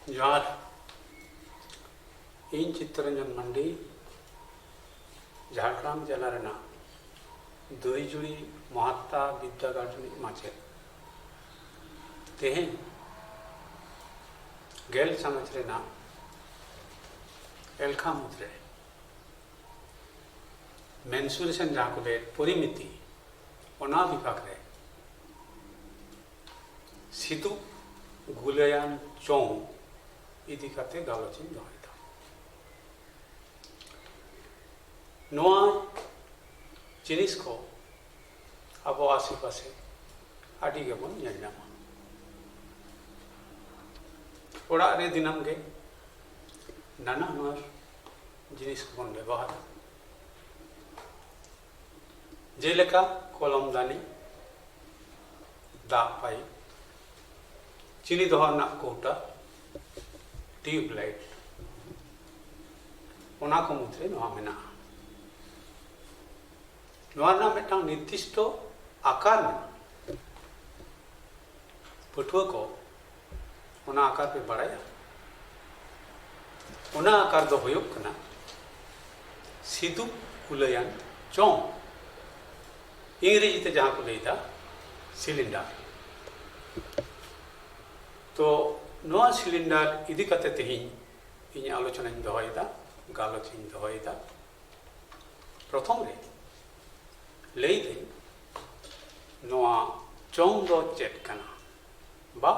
जोहार इन चित्तरंजन मंडी झारग्राम जिला रेना दईजुड़ी महात्मा विद्यागार माचे तेहें गेल चामच रेना एलखा मुद्रे मेंसुरेशन जहाँ को परिमिति ओना विभाग रे सिदु गुलयान चौं इदी काते गालोचिन दोहयदा नोआ जिनिस को अब आसे पासे आदि गेबन नेलनामा ओड़ा रे दिनम गे नाना हुनार जिनिस को बन व्यवहार जेलेका कलम दानी दा पाई चीनी दोहरना कोटा ट्यूबलाइट ओना को मुद्रे नोआ मेना नोआ ना मिटांग निर्दिष्ट आकार में पटुआ को ओना आकार पे बढ़ाया ओना आकार दो हुयुक कना सिदु कुलयान चौं इंग्रेजी ते जहाँ को लेता सिलिंडर तो नोआ सिलिंडर इदी कते तेहिं इन आलोचना दोहयदा गालोच दोहयदा प्रथम रे लई दे नोआ चौं दो चेट कना बा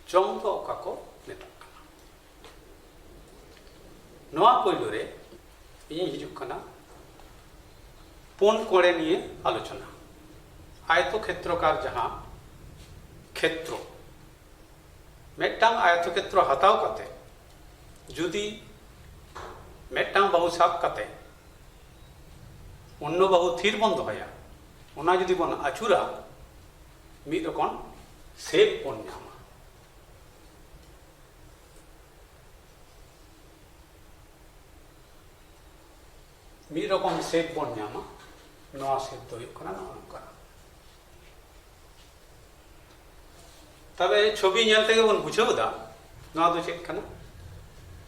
चौं दो ओका को मेता कना नोआ पहलू रे इन हिजुक कना पुन कोड़े निये आलोचना आयतो क्षेत्रकार जहाँ क्षेत्र मेटांग आयतो क्षेत्र हताव कते जुदी मेटांग बहु साब कते अन्य बहु थीर बन दोहया ओना जुदी बन आचुरा मिद रकम सेप बन नामा मिद रकम सेप बन नामा नोआ सेप दो हुयुक कना नोंका तबे छवि नेलते गे बन बुझावदा नोआ दो चेक कना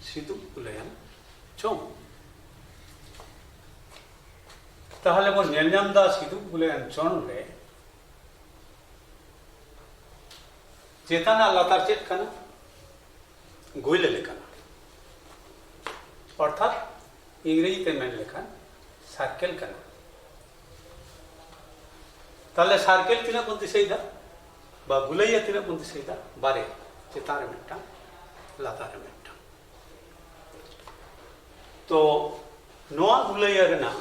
सिदु कुलयान चौं ताहले बन नेलनामदा सिदु कुलयान चौं रे चेतना लातार चेक कना गोइले लेकना अर्थात इंग्रेजी ते मेन लेखा सार्केल कना ताहले सार्केल तिना बन दिसैदा बा गुलैया तीना बन दिसैदा बारे चेतारे मिट्टा लातारे मिट्टा तो नोआ गुलैया रेना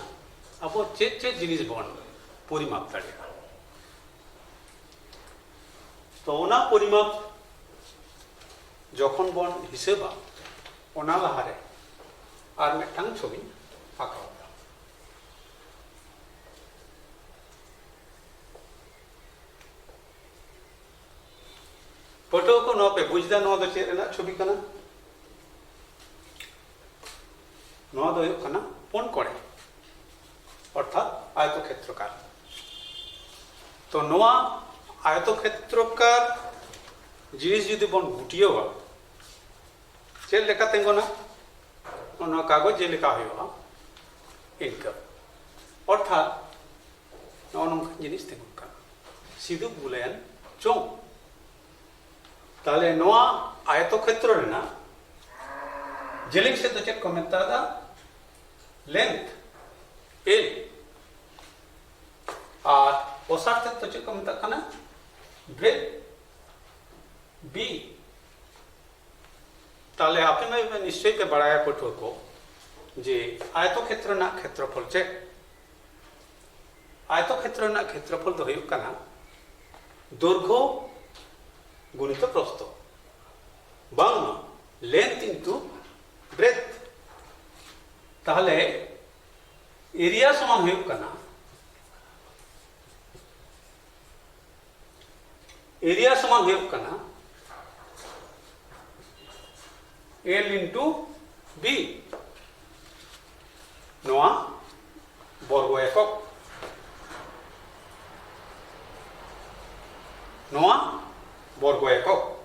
अब चेत चेत जिनिस बन परिमाप दाड़ेगा तो ओना परिमाप जखन बन हिसेबा ओना लाहारे आर मिट्टांग छवि आंका पटो को नौ पे बुझदा नौ दो चेत रेना छवि कना नौ दो हुयुक कना पुन कोड़े अर्थात आयतो क्षेत्रकार तो नोआ आयतो क्षेत्रकार जिनिस जुदी बन गुटियोगा चेक लेका तेंगोना ओना कागज जे लेका हुयुगा इनका अर्थात नौ नंका जिनिस तेंगोन कना सिदु गुलयान चौं ताहले नोआ आयतो क्षेत्र रेना जेलिंग से तो चेक को मेतादा लेंथ एल और ओसार से तो चेक को मेता कना ब्रेथ बी ताहले आपे में निश्चय पे बढ़ाया पटुआ को जे आयतो क्षेत्र ना क्षेत्रफल चेक आयतो क्षेत्र ना क्षेत्रफल तो हुयुक कना दैर्घ्य गुणित प्रस्थ बांग लेंथ इंटू ब्रेथ ताहले एरिया समान हुयुक कना एरिया समान हुयुक कना एल इंटू बी नोआ वर्ग एकक नोआ वर्ग एकक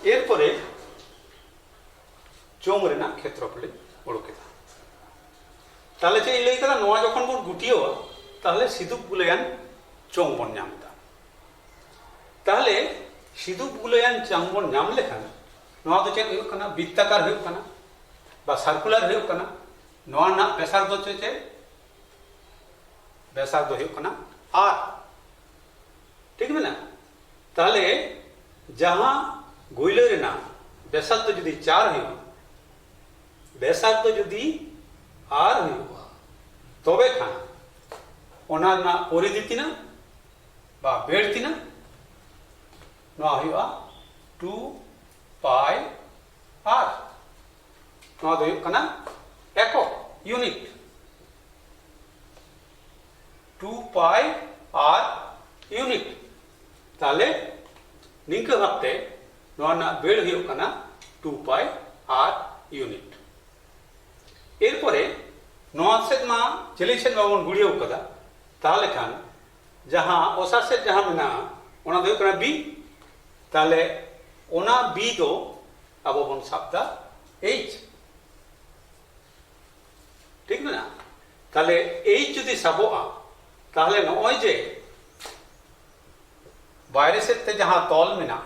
एरपरे चोंग रेना क्षेत्रफल उड़ुकेदा ताहले चे लई कदा नोआ जखन बन गुटियोआ ताहले सिदुप गुलायान चोंग बन नामदा ताहले सिदुप गुलायान चोंग बन नाम लेखान नोआ दो चेद हुयुग कना वृत्ताकार हुयुग कना बा सार्कुलार हुयुग कना नोआ ना व्यासार्ध चे व्यासार्ध हुयुग कना आर ठीक है ना ताहले जहां गोइला रेना व्यासार्ध जुदी 4 हुयुग व्यासार्ध जुदी आर हुयुगा तबे खान ओना ना परिधि तिना बा बेड़ तिना नोआ हुयुगा 2 पाई आर नोआ दो हुयुग कना एकक यूनिट 2 पाई आर यूनिट ताहले निंका भाबते नोआ ना बेड़ हुयुग कना 2 पाई आर यूनिट एरपरे नोआ सेद मा चेले सेद बाबन गुड़ियो कदा ताहले खान जहां ओसा सेद जहां मेना ओना दो कना बी ताहले ओना बी दो अब बन साबदा एच ठीक ना ताहले एच जुदी साबोआ ताहले नोय जे बाहरे सेद ते जहां तल मेना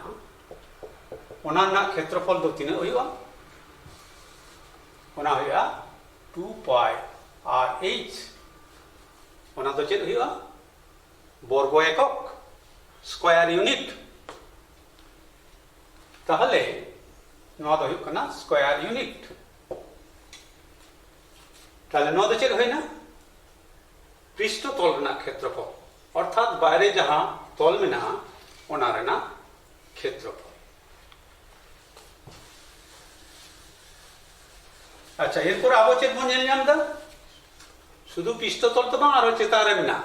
ओना ना क्षेत्रफल दो तिना हुयुआ ओना हुयुआ 2 पाई आर एच ओना दो चेद हुयुआ बर्ग एकक स्क्वायर यूनिट ताहले नोआ दो हुयुग कना स्क्वायर यूनिट ताहले नोआ दो चेद हुइना पृष्ठ तल रेना क्षेत्रफल अर्थात बाहरे जहां तल मेना ओना रेना क्षेत्रफल अच्छा एरपर आबो चेद बन नेल नामदा शुधु पृष्ठतल तो बांग आरो चेतान रे मेना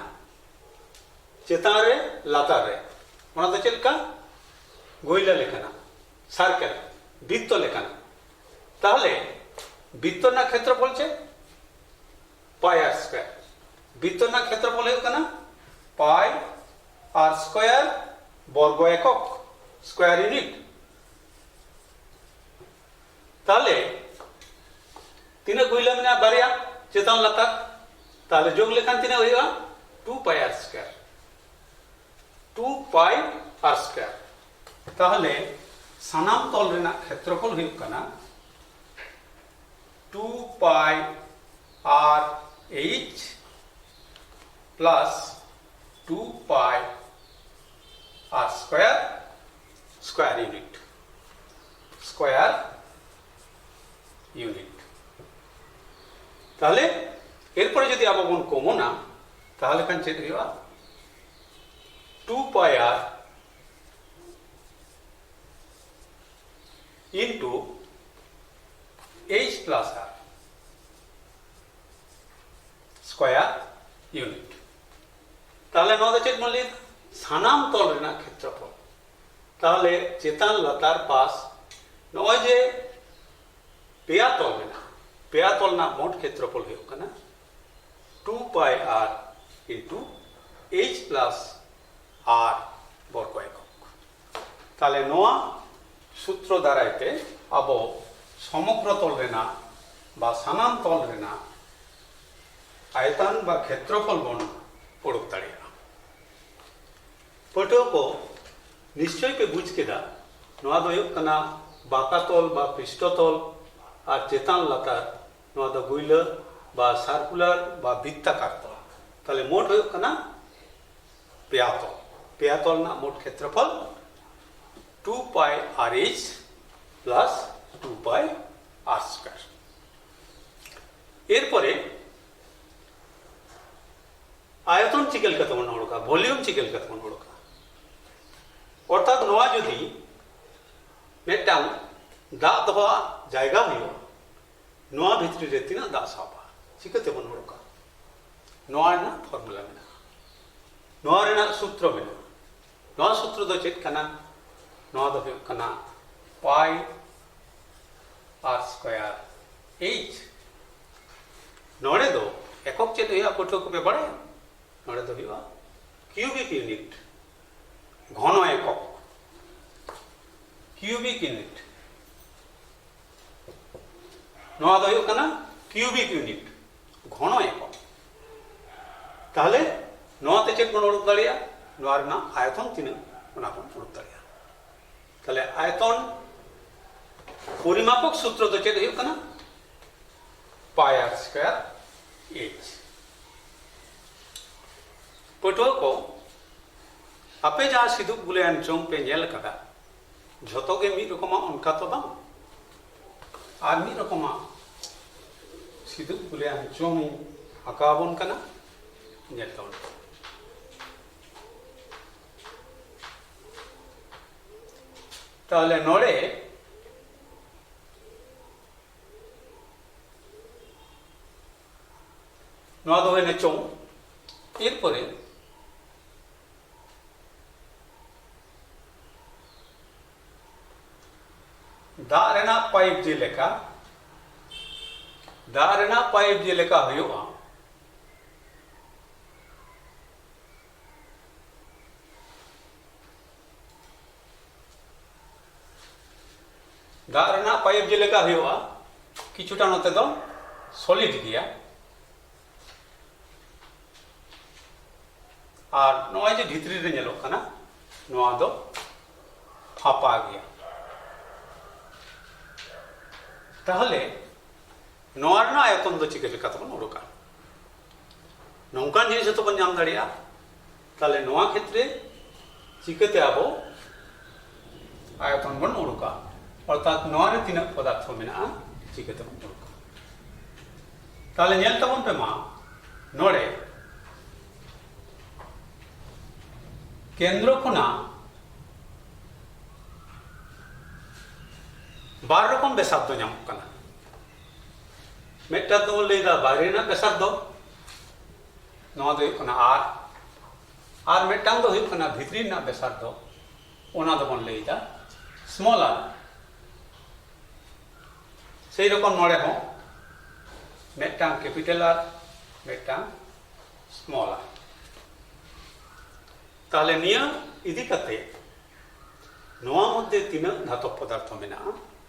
चेतान रे लातार रे ओना दो चेलका गोइला लेखाना सार्केल वृत्त लेखाना ताहले वृत्त ना क्षेत्रफल चे पाई आर स्क्वायर वृत्त ना क्षेत्रफल हुयुग कना पाई आर स्क्वायर वर्ग एकक स्क्वायर यूनिट ताहले तीना गोइला मेना बारिया चेतान लातार ताहले जोग लेखान तीना हुयुगा 2 pi r square 2 pi r square ताहले सानाम तल रेना क्षेत्रफल हुयुग कना 2 pi r H plus 2 pi r square square unit ताहले एरपर जदि आबो बन कमोना ताहले खान चेद हुयुगा 2 pi r into H plus r square unit ताहले नोआ दो चेद मनले सानाम तल रेना क्षेत्रफल ताहले चेतान लातार पास नोय जे पेया तल मेना पेया तल ना मोट क्षेत्रफल हुयुग कना 2 pi r into H plus r वर्ग एकक ताहले नोआ सूत्र दारायते अब समग्र तल रेना बा सानाम तल रेना आयतन बा क्षेत्रफल बन उड़ुक दाड़ेया पटुआ को निश्चय पे बुझ केदा नोआ दो हुयुग कना बाका तल बा पृष्ठतल और चेतान लातार नोआ दो गोइला बा सार्कुलार बा वृत्ताकार तल ताहले मोट हुयुग कना पेया तल ना मोट क्षेत्रफल 2 pi r H plus 2 pi r square एरपरे आयतन चिकेल कते बन उड़ुका भल्यूम चिकेल कते बन उड़ुका अर्थात नोआ जुदी मेटांग दा दोहा जायगा हुयुगा नोआ भितरी रे तिना दा साबा चिकाते बन उड़ुका नोआ रेना फर्मुला मेना नोआ रेना सूत्र मेना नोआ सूत्र दो चेद कना नोआ दो हुयुग कना पाई आर स्क्वायर एच नोड़े दो एकक चेद हुयुगा पटुआ को पे बाड़ाया नोड़े दो हुयुगा क्यूबिक यूनिट घन एकक क्यूबिक यूनिट नवा दो हुयुग कना क्यूबिक यूनिट घन एकक ताहले नवा ते चेक बन उडुक दाड़ेया नवा रेना आयतन तिनाग ओना बन उडुक दाड़ेया ताहले आयतन परिमापक सूत्र तो चेक हुयुग कना पाई आर स्क्वायर एच पटुआ को आपे जहाँ सिदुक बुलेन चोंग पे नेल कदा झोतो गे मिद रकमा उनका तो बांग आर मिद रकमा सिदुक बुलेन चोंग आकाबन कना नेल तबन ताहले नोड़े नवा दो है चोंग एरपरे दाग रेना पाइप जेलेका हुयुगा दाग रेना पाइप जेलेका हुयुगा किछुटा नोते दो सॉलिड गया और नवा जे भितरी रे नेलोग कना नवा दो फापा गया ताहले नवा रेना आयतन दो चिके लेका तबन उडुका नौकान जिनिस तो बन नाम दाड़ेया ताहले नवा क्षेत्रे चिकेते आबो आयतन बन उडुका अर्थात नवा रे तिनाग पदार्थ मेना चिकेते बन उडुका ताहले नेल तबन पे मा नोड़े केंद्र खुना बार रकम बेसाद नामक कना मेटा दो लेदा बाहरी ना बेसाद दो नवा दो हुयुग कना आर मेटांग दो हुयुग कना भितरी ना बेसाद दो ओना दो बन लेदा स्मॉल आर सेई रकम नोड़े हो मेटांग कैपिटल आर मेटांग स्मॉल आर ताहले निया इदी कते नवा मध्य तीनाग धातु पदार्थ मेना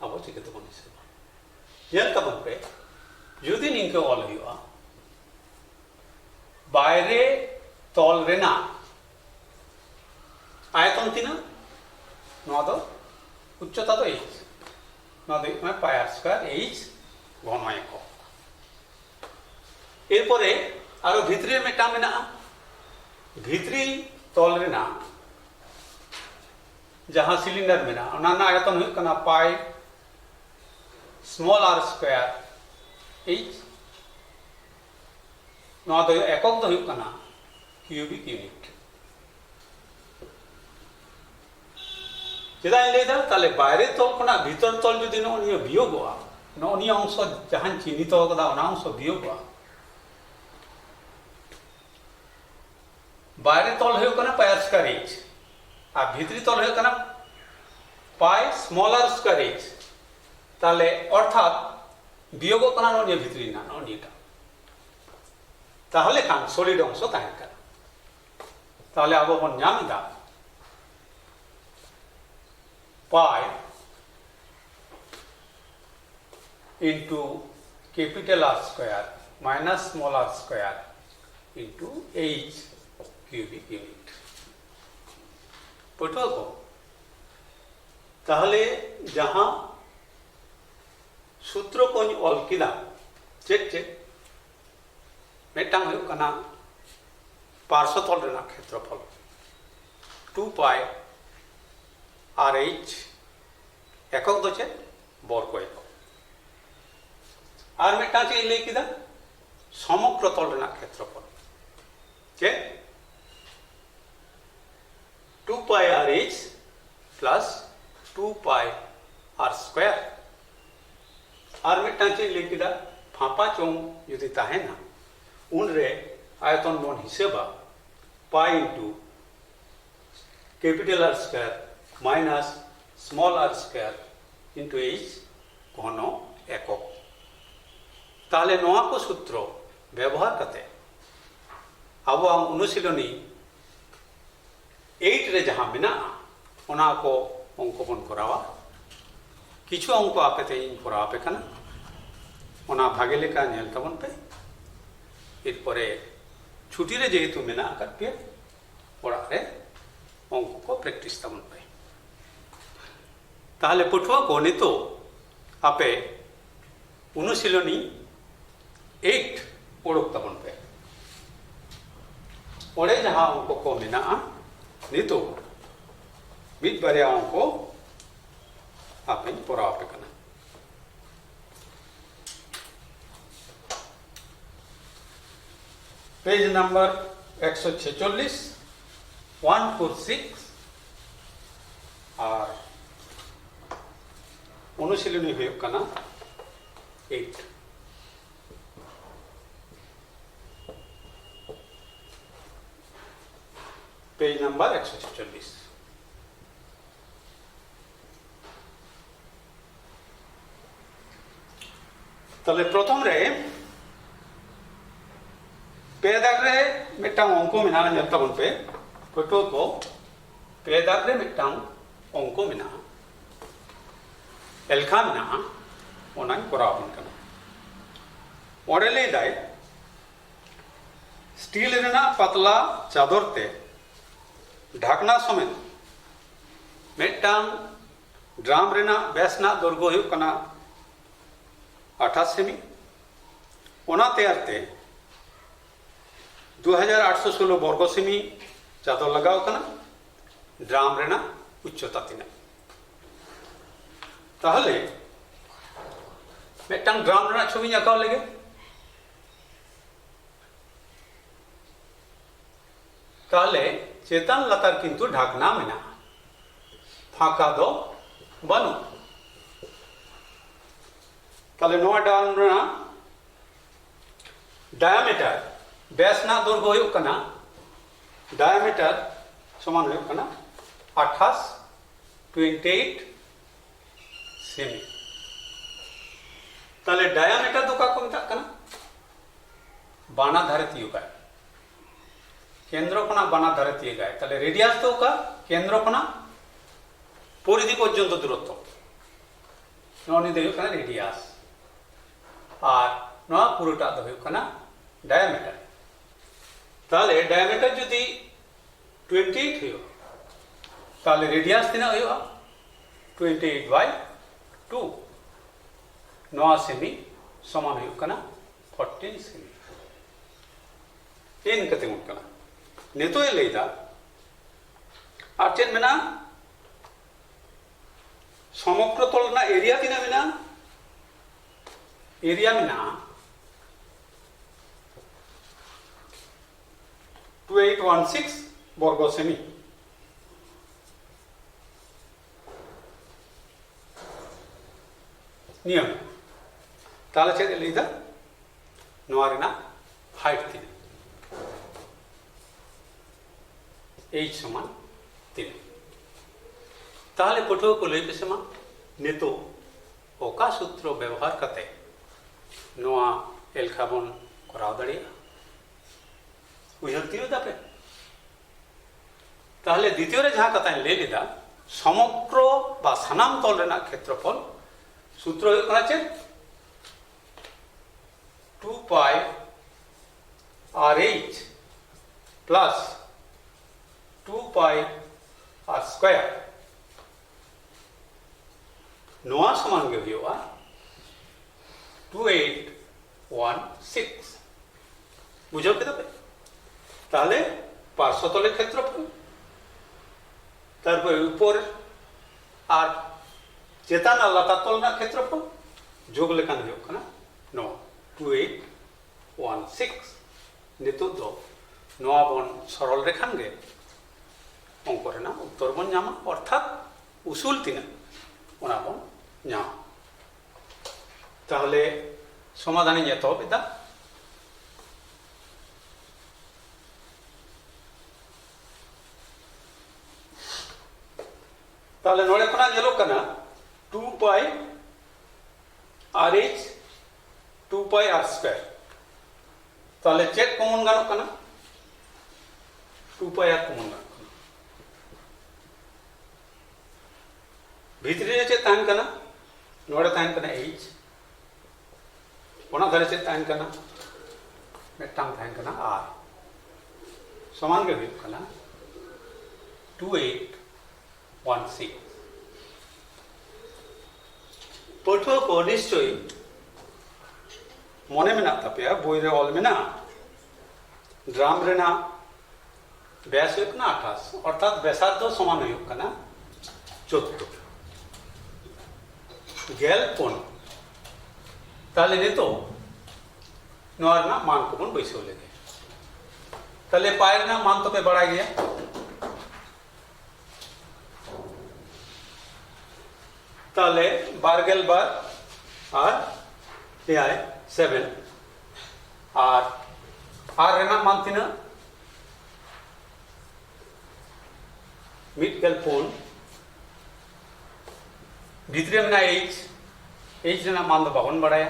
अब चिकेते बन हिसेबा नेल तबन पे जुदी निंके ऑल हुयुगा बायरे तल रेना आयतन तीनाग नवा दो उच्चता तो एच नवा दो मैं पाई आर स्क्वायर एच घन एकक एरपरे आरो भितरी मेटा मेना भितरी तल रेना जहाँ सिलिंडर में आयतन हुयुग कना pi small r square h नवा दो एकक दो हुयुग कना क्यूबिक यूनिट चेदा लेदा ताले बाहरे तल खना भीतर तल जुदी ननिया बियोगआ ननिया अंश जहाँ चिन्हित कदा ओना अंश बियोगआ बाहरे तल हुयुग कना पाई आर स्क्वायर एच और भितरी तल हुयुग कना pi small r square h ताहले अर्थात बियोगो कना ननिया भितरी ना ननियाटा ताहले खान सॉलिड अंश ताहेन कना ताहले आबो बन नामदा pi into capital r square minus small r square into H cubic unit पटुआ को ताहले जहां सूत्र को ऑल किदा चेक चेक मेटांग हुयुग कना पार्श्वतल रेना क्षेत्रफल 2 पाई आर एच एकक दो चेक वर्ग एकक और मेटांग चेक लई किदा समग्र तल रेना क्षेत्रफल चेक 2 pi r H plus 2 pi r square और मेटांग चेक लई किदा फापा चोंग जुदी ताहेना उन रे आयतन बन हिसेबा pi into capital r square minus small r square into H घन एकक ताहले नोआ को सूत्र व्यवहार करते अब अनुशीलनी 8 रे जहां मेना ओना को अंक बन करावा किछु अंक आपे तेज भरा पे कना ओना भागे लेका नेल तबन पे एरपरे छुट्टी रे जेहेतु मेना आकर पे ओड़ा रे अंक को प्रैक्टिस तबन पे ताहले पठुआ को नितो आपे अनुशीलनी 8 ओडोक तबन पे ओड़े जहां अंक को मेना नितो मिद बारिया अंक आपे पड़ा पे कना पेज नंबर 146 146 और अनुशीलनी हुई कना 8 पेज नंबर 146 तले प्रथम रे पेदाग रे मिटांग अंक मेना तबन पे पटो को पेदाग रे मिटांग अंक मेना एलखा मेना ओना कराबन कना ओडे ले दाय स्टील रेना पतला चादर ते ढाकना समेत मिटांग ड्राम रेना बेसना दर्गो हुई कना 28 सेमी ओना तैयार ते 2816 वर्ग सेमी चादर लगाव कना ड्राम रेना उच्चता तीना ताहले मिटांग ड्राम रेना छवि आंकाव लेगे ताहले चेतन लतार किंतु ढाकना मेना फाका दो बानु ताहले नोआ ड्राम रेना डायमीटर बेसना दर्घ्य हुई कना डायमीटर समान हुई कना 28 सेमी ताले डायमीटर दो का को मिता कना बाना धारे तीयुगा केंद्र कोना बाना धारे तीयुगा ताले रेडियस तो का केंद्र कोना परिधि पर्यंत दूरत्व नोनी दे कना रेडियस और नोआ पुरोटा दो हुई कना डायमीटर ताले डायमीटर जुदी 28 हुई ताले रेडियस तीना हुई 28/2 9 सेमी समान हुई कना 14 सेमी इन कते मुट कना नेतो ये लेदा और चेन मेना समग्र तलना एरिया तीना मेना एरिया मेना 2816 वर्ग सेमी नियम ताले चेद लेदा नोआ रेना हाइट तीन h समान 3 ताले पठुआ को लई पेसेमा नेतो ओका सूत्र व्यवहार करते नोआ एलखा बन कराव दाड़िया उयहर दापे ताहले द्वितीय रे जहां कथा ले लेदा समग्र बा सानाम तल रेना क्षेत्रफल सूत्र हुई कना चेद 2 पाई RH प्लस 2 पाई R स्क्वायर नोआ समान के हुआ 2816 बुझो के तबे ताहले पार्श्वतलेर क्षेत्रफल तारपर ऊपर और चेतान और लतार तलना क्षेत्रफल जोग लेखान हुई कना 2816 नितो दो नोआ बन सरल रेखान गे अंक रेना उत्तर बन नामा अर्थात उसूल तीना ओना बन नाम ताहले समाधान एतहब एदा ताहले नोड़े खना नेलो कना 2 पाई RH 2 पाई R स्क्वायर ताहले चेक कॉमन गानो कना 2 पाई R कॉमन गानो भीतरी चे तान कना नोड़े ताहन कना h ओना धारे चेद ताहन कना मिदटांग ताहन कना r समान गे हुयुग कना 2816 पठुआ को निश्चय मने मेना तापेया बोई रे ऑल मेना ड्राम रेना व्यास हुयुग कना 28 अर्थात व्यासार्ध समान हुयुग कना 14 गेल पुन ताले नितो नोआ रेना मान को बन बैसो लेगे ताले पाए रेना मान तो पे बड़ा गया ताले बारगेल बार और ये आए 7 और आर रेना मान तीना मिड गेल पुन भीतरे में एच रेना मान दो बाबन बढ़ाया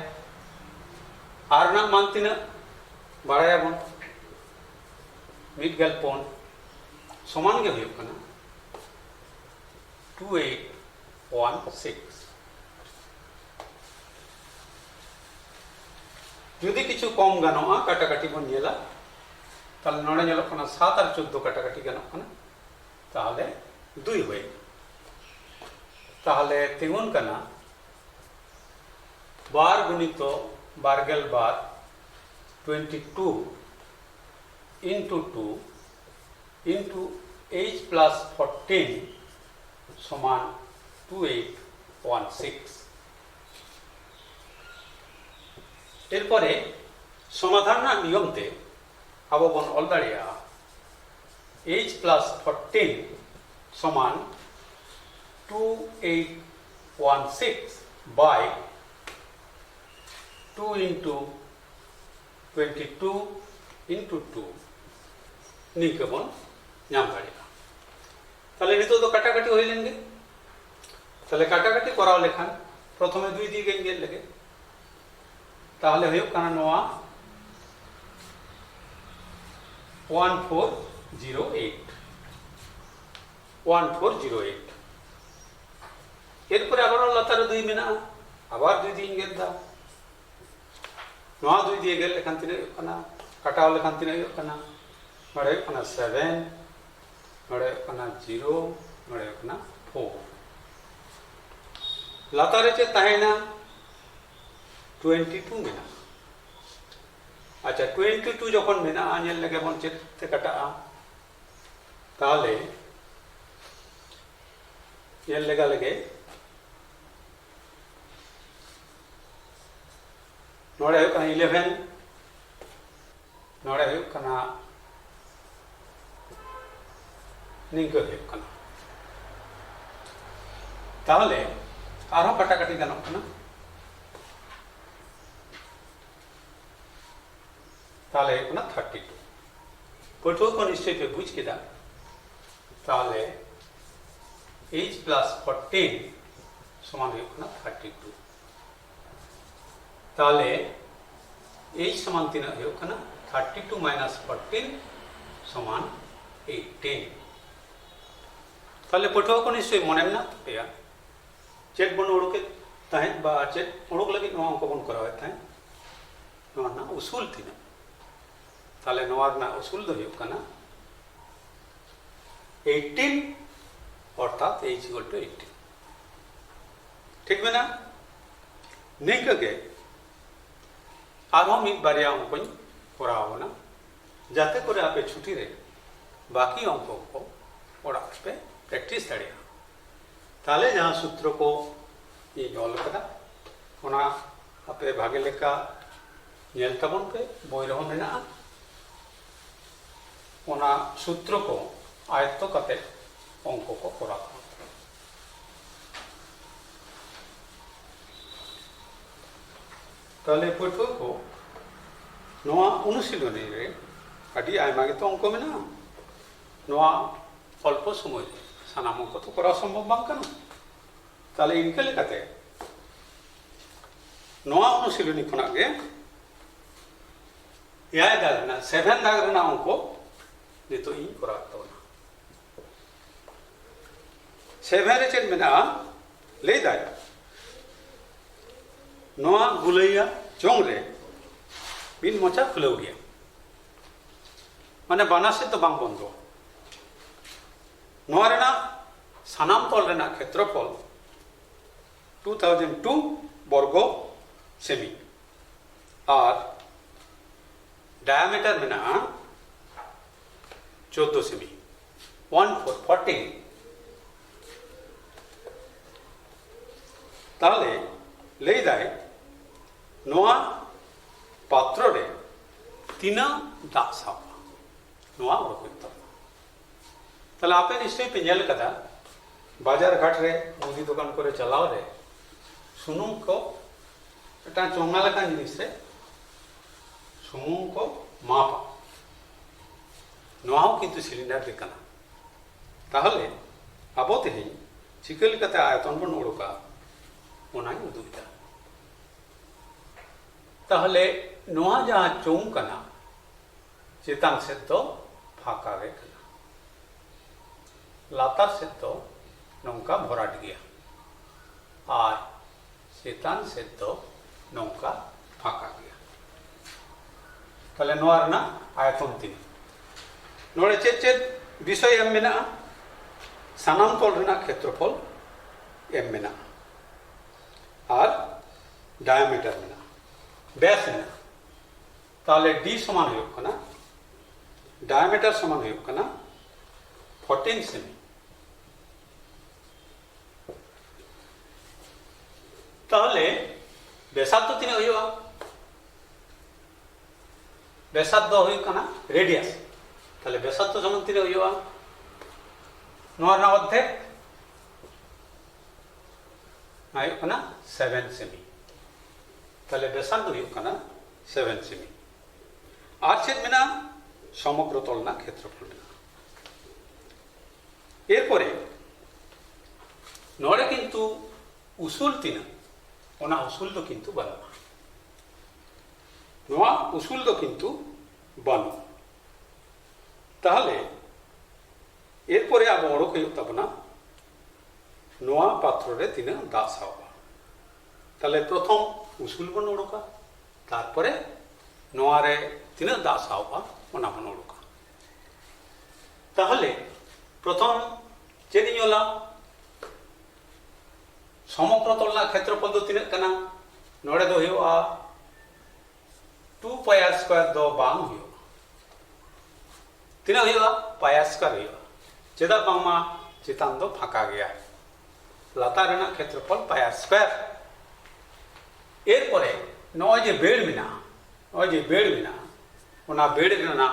आर ना मान तीना बढ़ाया बन मिड गेल पुन समान के हुयुग कना 2816 जुदी किछु कम गानोआ काटाकाटी बन नेला ताले नोड़े नेलोग कना 7 और 14 काटाकाटी गानोग कना ताहले 2 हुए ताहले तिगुन कना बार गुणितो बारगेल बार 22 into 2 into h plus 14 समान 2816 एरपरे समाधान नियम ते अब बन ऑल दाड़िया h plus 14 समान 2816 by 2 into 22 into 2 निके बन नाम दाड़िया ताले नितो तो काटाकाटी होई लेंगे ताले काटाकाटी कराव लेखान प्रथमे 2 दी गेन गेल लगे ताहले हुयुग कना नोआ 1408 एरपर आबार लातार 2 मेना आबार 2 दी गेल दा नोआ 2 दी गेल लेखान तिना हुयुग कना काटाव लेखान तिना हुयुग कना नोड़े हुयुग कना 7 नोड़े हुयुग कना 0 नोड़े हुयुग कना 4 लातारे चे ताहेना 22 मेना अच्छा 22 जखन मेना नेल लगे बन चेद ते काटाआ ताहले नेल लेगा लगे नोड़े हुयुग कना 11 नोड़े हुयुग कना निंका हुयुग कना ताहले आरो काटाकाटी गानोग कना ताहले हुयुग कना 32 पठुआ को निश्चय पे बुझ केदा ताहले h plus 14 समान हुयुग कना 32 ताहले h समान तीना हुयुग कना 32 minus 14 समान 18 ताहले पठुआ को निश्चय मने मेना तपेया चेक बन उड़के ताहें बा चेक उड़क लगी नोआ अंक बन करावे ताहें नोआ ना उसूल तीना ताहले नोआ ना उसूल दो हुयुग कना 18 अर्थात h equal to 18 ठीक मेना निंका के आरो मिद बारिया अंकन करावना जाते करे आपे छुट्टी रे बाकी अंक को ओड़ा पे प्रैक्टिस दाड़िया ताले जहां सूत्र को ये ऑल कदा ओना आपे भागे लेका नेल तबन पे बोई रहो मेना ओना सूत्र को आयत्त कते अंक को कराव ताले पठुआ को नोआ अनुशीलनी रे अड़ी आयमा गे तो अंक मेना नोआ अल्प समय सानाम अंक तो करा संभव बांग कना ताले इनके लेकाते नोआ अनुशीलनी खना गे याय दागना 7 दागना अंक नितो इन करा तोना 7 रे चेद मेना ले दाय नोआ गुलैया चोंग रे मिन मोचा खुलौ गया माने बाना से तो बांग बंदो नोआ रेना सानाम तल रेना क्षेत्रफल 2002 बर्ग सेमी और डायमीटर में 14 सेमी 1440 ताले ले दाय नोआ पात्र रे तीना दाग सावा नोआ उड़को ताले आपे निश्चय पे नेल कदा बाजार घाट रे मुदी दुकान करे चलाव रे सुनुम को एटा चोंगा लका जिनिस रे सुनुम को मापा नोआ किंतु सिलिंडर लेकना ताहले आबो तेही चिकल कता आयतन बन उड़का ओनाई उदुगदा ताहले नोआ जहां चोंग कना चेतान से तो फाका गे कना लातार से तो नौका भराट गया और चेतान से तो नौका फाका गया ताहले नोआ रना आयतन तीन नोड़े चेत चेत विषय एम मेना सानाम तल रेना क्षेत्रफल एम मेना और डायमीटर में बेस में ताले डी समान हुई कना डायमीटर समान हुई कना 14 सेमी ताले बेसाद तो तीन हुई बेसाद दो हुई कना रेडियस ताले बेसाद तो समान तीन हुई नोर ना अद्धे आयु कना 7 सेमी ताले बेसाद हुई कना 7 सेमी और चेत मेना समग्र तलना क्षेत्रफल एरपरे नोड़े किंतु उसूल तीना ओना उसूल दो किंतु बना नोआ उसूल दो किंतु बनु ताहले एरपरे अब ओड़क हुई तबना नोआ पात्र रे तीना दाग सावा ताहले प्रथम उसूल बन ओड़का तारपरे नोआ रे तीना दाग सावा ओना बन ओड़का ताहले प्रथम चेदिं ओला समग्र तलना क्षेत्रफल दो तीना कना नोड़े दो हुआ 2 पाई आर स्क्वायर दो बांग हुआ तीना हुआ पाई आर स्क्वायर हुआ चेदा बांगमा चितान दो फाका गया लातार रेना क्षेत्रफल पाई आर स्क्वायर एरपरे नॉय जे बेड़ मिना नॉय जे बेड़ मिना ओना बेड़ रेना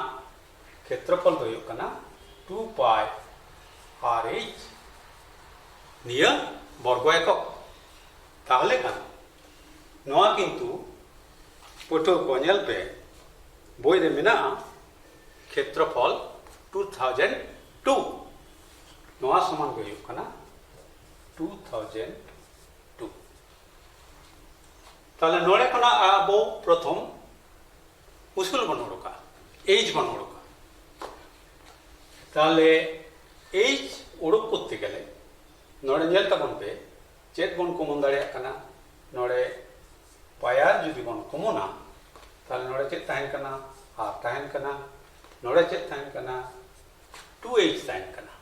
क्षेत्रफल दो हुआ कना 2 पाई आर एच निया बर्ग एकक ताहले खान नोआ किंतु पठो को नेल पे बोई रे मिना क्षेत्रफल 2002 नोआ समान को हुई कना 2002 ताले नोड़े कना आबो प्रथम उसूल बनोड़का एज बनोड़का ताले एज उड़क करते गेले नोड़े नेल तबन पे चेत बन कमन दाड़े कना नोड़े पायार जुदी बन कमोना ताले नोड़े चेत ताहेन कना आर ताहेन कना नोड़े चेत ताहेन कना 2h ताहेन कना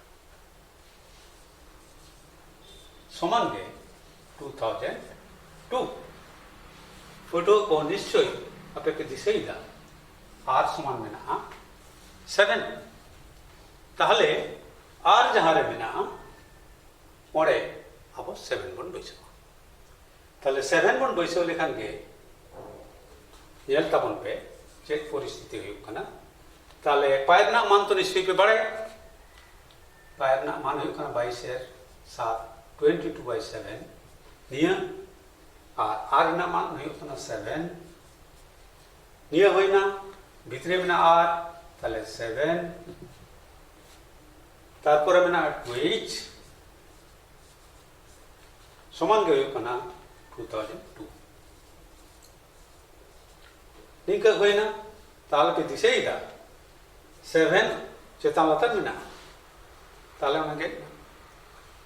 समान गे 2002 फोटो को निश्चय आपे के दिसेइदा आर समान मेना 7 ताहले आर जहां रे मेना ओड़े अब 7 बन बैसो ताले 7 बन बैसो लेखान गे नेल तबन पे चेक परिस्थिति हुई कना ताले पायर ना मान तो निश्चय पे बढ़े पायर ना मान हुई कना 22/7 22/7 निया आर ना मान हुई कना 7 निया हुई ना भितरे में ना आर ताले 7 तारपरे में ना 2h समान गे हुई कना 2002 निका हुई ना ताले पे दिसेइदा 7 चेतान लातार में ना ताले उनके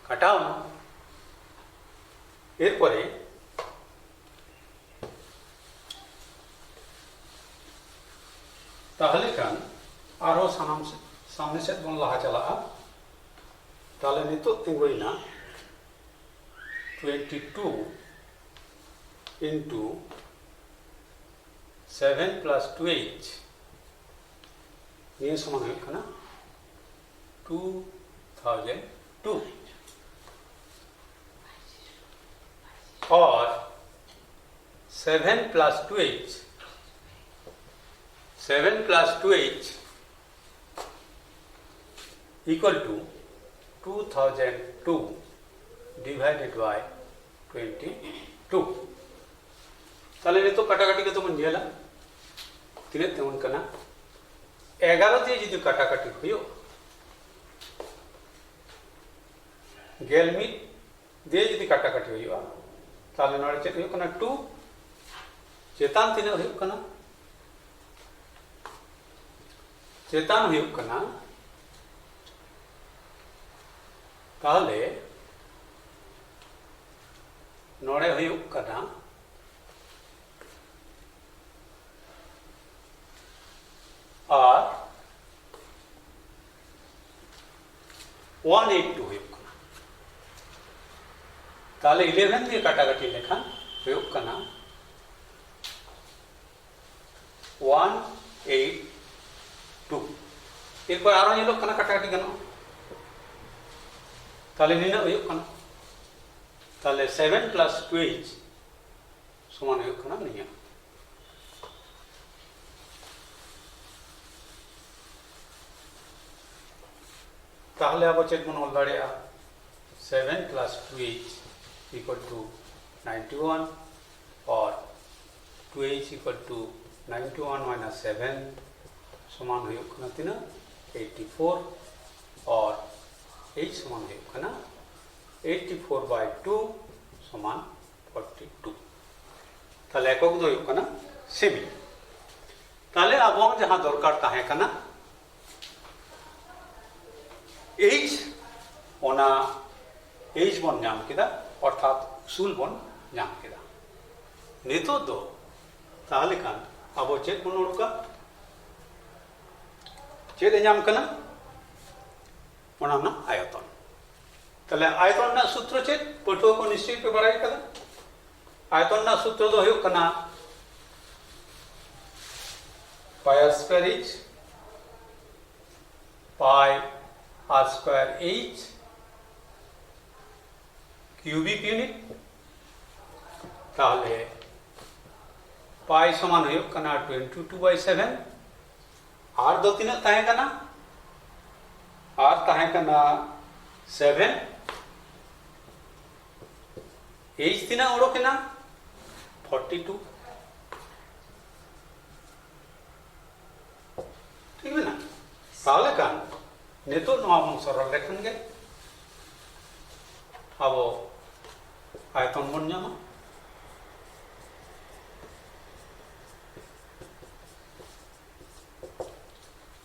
कटाओ ना एरपरे ताहले खान आरो सानाम सामने सेट बन लहा चला ताहले नितो तिंगुइना 22 into 7 plus 2h ये समान है ना 2002 और 7 plus 2h 7 plus 2h equal to 2002 divided by 22 ताले ने तो काटाकाटी के तो मन जेला तिने तेमन कना 11 दिए जुदी काटाकाटी हुयो गेलमी दिए जुदी काटाकाटी हुयो ताले नोड़े चेक हुयो कना 2 चेतान तिने हुयो कना चेतान हुयो कना ताले नोड़े हुयो कना और 182 हुयुग कना ताले 11 दिए काटाकाटी लेखान हुयुग कना 182 एक बार आरो ये लोग कना काटाकाटी गनो ताले नीना हुयुग कना ताले 7 plus 2h समान हुयुग कना निया ताहले अब चेक मन all दाड़े 7 plus 2h equal to 91 और 2h equal to 91 minus 7 समान हुयुग कना तिना 84 और h समान हुयुग कना 84 by 2 समान 42 ताले एकक दो हुयुग कना सेमी ताले अब जहां दरकार ताहे कना H ओना H बन नाम केदा अर्थात उसूल बन नाम केदा नितो दो ताहले खान अब चेक बन उड़का चेक नाम कना ओना ना आयतन ताले आयतन ना सूत्र चेक पठो को निश्चय पे बड़ाई कदा आयतन ना सूत्र दो हुयुग कना pi r square h pi r square h cubic unit ताहले पाई समान हुयुग कना 22 by 7 r दो तीन ताहे कना r ताहे कना 7 h तीन ओड़ो कना 42 ठीक है ना ताहले कान नेतो नवा बन सरल लेखन गे अब आयतन बन जामा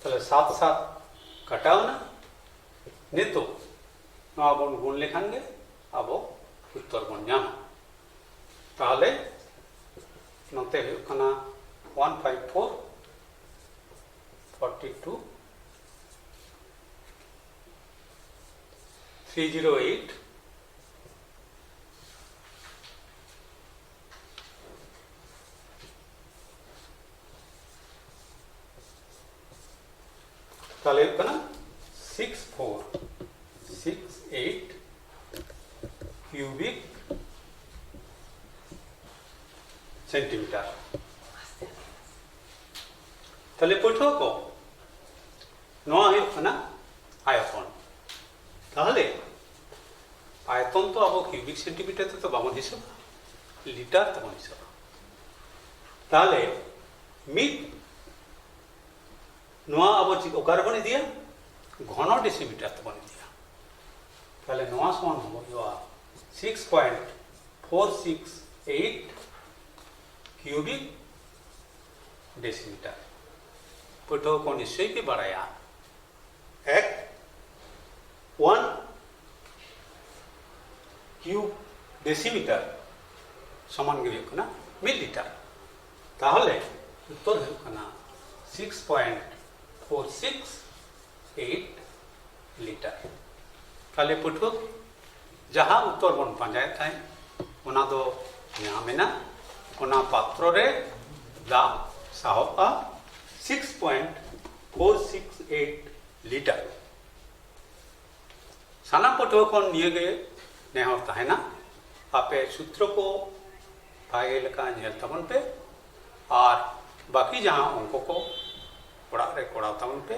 ताहले 7 7 कटाओ ना नेतो नवा बन गुण लेखन गे अब उत्तर बन जामा ताहले नते हुयुग कना 154 42 308 ताले कना 6468 क्यूबिक सेंटीमीटर ताले पठो को नवा हुयुग कना आयतन ताहले आयतन तो अब क्यूबिक सेंटीमीटर तो बामन हिसाब लिटार तमन हिसाब ताहले मिट नवा अब ओकार बन दिया घन डेसिमीटर तमन दिया ताहले नवा समान हो 6.468 क्यूबिक डेसिमीटर पठो को निश्चय भी बढ़ाया एक 1 क्यूब डेसिमीटर समान गे हुयुग कना मिलीलीटर ताहले उत्तर हुयुग कना 6.468 लीटर ताले पुठो जहां उत्तर बन पांजाय थाई ओना दो नामेना ओना पात्रो रे दा साहोआ 6.468 लीटर साना पुठो को निये नेहर ताहेना आपे सूत्र को भागे लेका नेल तबन पे और बाकी जहां अंक को कोड़ा रे कोड़ा तबन पे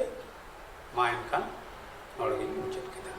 मा इनखान नोड़गी मुचाद केदा।